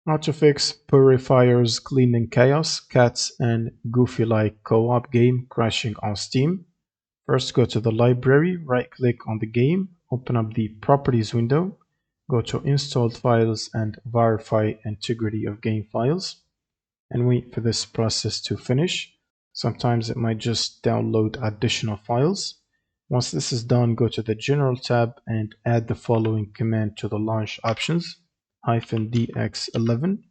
How to fix Purrrifiers Cleaning Chaos, Cats and Goofylike co-op game crashing on Steam. First, go to the library, right-click on the game, open up the Properties window, go to Installed Files and verify integrity of game files, and wait for this process to finish. Sometimes it might just download additional files. Once this is done, go to the General tab and add the following command to the launch options. -dx11,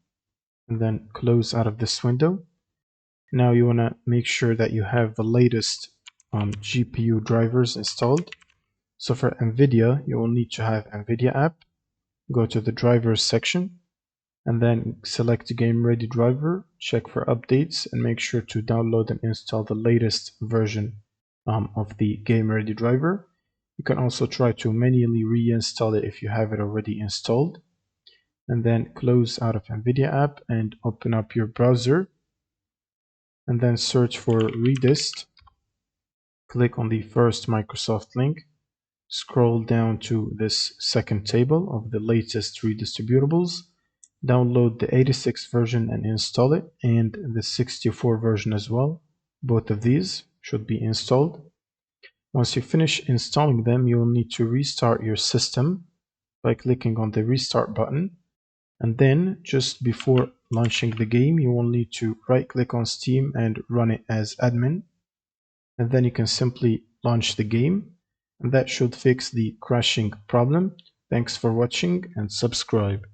and then close out of this window. Now you want to make sure that you have the latest GPU drivers installed. So for NVIDIA, you will need to have NVIDIA app. Go to the drivers section and then select the game ready driver, check for updates, and make sure to download and install the latest version of the game ready driver. You can also try to manually reinstall it if you have it already installed. And then close out of NVIDIA app and open up your browser and then search for Redist. Click on the first Microsoft link, scroll down to this second table of the latest redistributables, download the 86 version and install it, and the 64 version as well. Both of these should be installed. Once you finish installing them, you will need to restart your system by clicking on the restart button. And then, just before launching the game, you will need to right-click on Steam and run it as admin. And then you can simply launch the game. And that should fix the crashing problem. Thanks for watching and subscribe.